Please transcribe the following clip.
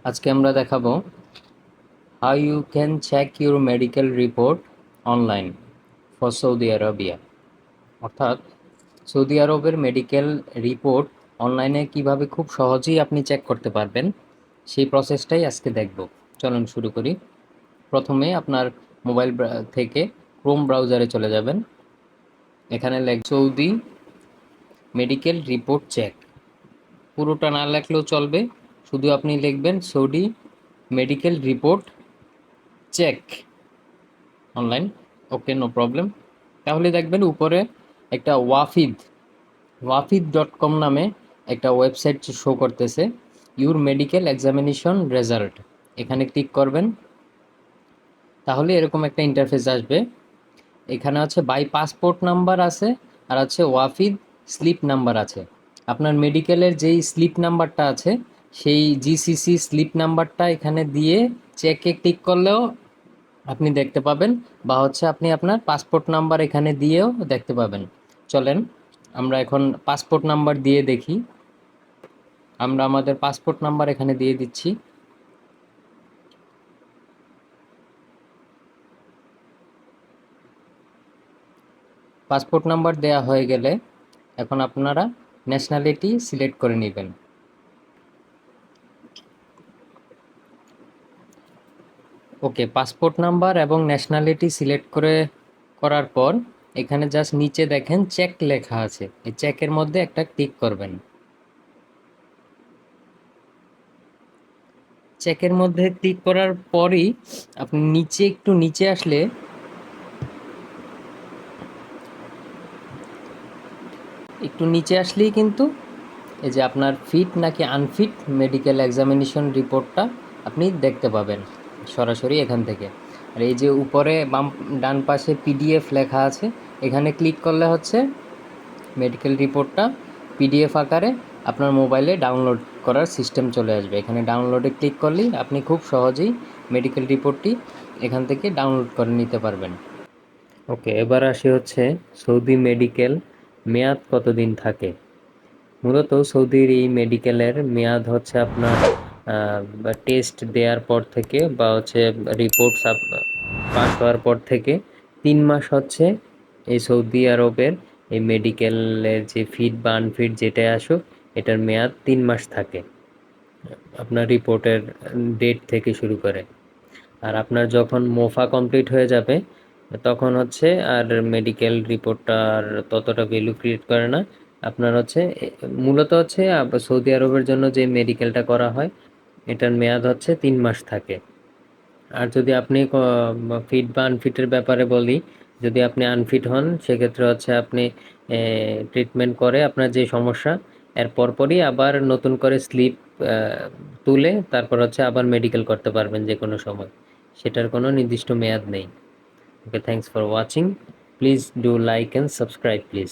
আজকে আমরা দেখাবো how you can check your medical report online for Saudi Arabia. অর্থাৎ সৌদি আরবের মেডিকেল রিপোর্ট অনলাইনে কিভাবে খুব সহজেই আপনি চেক করতে পারবেন সেই প্রসেসটাই আজকে দেখব। চলুন শুরু করি। প্রথমে আপনার মোবাইল থেকে ক্রোম ব্রাউজারে চলে যাবেন। এখানে সৌদি মেডিকেল রিপোর্ট চেক, পুরোটা না লেখলেও চলবে, শুধু আপনি লিখবেন Saudi medical report check online. Okay, no problem. তাহলে দেখবেন উপরে একটা ওয়াফিদ.কম নামে একটা ওয়েবসাইট শো করতেছে, ইউর মেডিকেল এক্সামিনেশন রেজাল্ট। এখানে ক্লিক করবেন, তাহলে এরকম একটা ইন্টারফেস আসবে। এখানে হচ্ছে বাই পাসপোর্ট নাম্বার আছে, আর আছে ওয়াফিদ স্লিপ নাম্বার আছে। আপনার মেডিকেলের যেই স্লিপ নাম্বারটা আছে সেই জিসিসি স্লিপ নাম্বারটা এখানে দিয়ে চেকে ক্লিক করলেও আপনি দেখতে পাবেন, বা হচ্ছে আপনি আপনার পাসপোর্ট নাম্বার এখানে দিয়েও দেখতে পাবেন। চলেন আমরা এখন পাসপোর্ট নাম্বার দিয়ে দেখি। আমরা আমাদের পাসপোর্ট নাম্বার এখানে দিয়ে দিচ্ছি। পাসপোর্ট নাম্বার দেয়া হয়ে গেলে এখন আপনারা ন্যাশনালিটি সিলেক্ট করে নেবেন। ওকে, পাসপোর্ট নাম্বার এবং ন্যাশনালিটি সিলেক্ট করার পর এখানে জাস্ট নিচে দেখেন চেক লেখা আছে, এই চেকের মধ্যে একটা ক্লিক করবেন। চেকের মধ্যে ক্লিক করার পরই আপনি একটু নিচে আসলে আসলেই কিন্তু এই যে আপনার ফিট নাকি আনফিট মেডিকেল এক্সামিনেশন রিপোর্টটা আপনি দেখতে পাবেন সরাসরি এখান থেকে। আর এই যে উপরে ডান পাশে পিডিএফ লেখা আছে, এখানে ক্লিক করলে হচ্ছে মেডিকেল রিপোর্টটা পিডিএফ আকারে আপনার মোবাইলে ডাউনলোড করার সিস্টেম চলে আসবে। এখানে ডাউনলোডে ক্লিক করলেই আপনি খুব সহজেই মেডিকেল রিপোর্টটি এখান থেকে ডাউনলোড করে নিতে পারবেন। ওকে, এবার আসি হচ্ছে সৌদি মেডিকেল মেয়াদ কতদিন থাকে। মূলত সৌদির এই মেডিকেলের মেয়াদ হচ্ছে আপনার টেস্ট দেওয়ার পর থেকে বা হচ্ছে রিপোর্ট পাস হওয়ার পর থেকে 3 মাস হচ্ছে এই সৌদি আরবের এই মেডিকেলের যে ফিট বা আনফিট যেটাই আসুক, এটার মেয়াদ 3 মাস থাকে আপনার রিপোর্টের ডেট থেকে শুরু করে। আর আপনার যখন মোফা কমপ্লিট হয়ে যাবে তখন হচ্ছে আর মেডিকেল রিপোর্টটা আর ততটা ভ্যালু ক্রিয়েট করে না। আপনার হচ্ছে মূলত হচ্ছে সৌদি আরবের জন্য যে মেডিকেলটা করা হয় এটার মেয়াদ হচ্ছে 3 মাস থাকে। আর যদি আপনি ফিট বা আনফিটের ব্যাপারে বলি, যদি আপনি আনফিট হন সেক্ষেত্রে হচ্ছে আপনি ট্রিটমেন্ট করে আপনার যে সমস্যা এর পরপরই আবার নতুন করে স্লিপ তুলে তারপর হচ্ছে আবার মেডিকেল করতে পারবেন যে কোনো সময়, সেটার কোনো নির্দিষ্ট মেয়াদ নেই। Okay, thanks for watching. Please do like and subscribe please.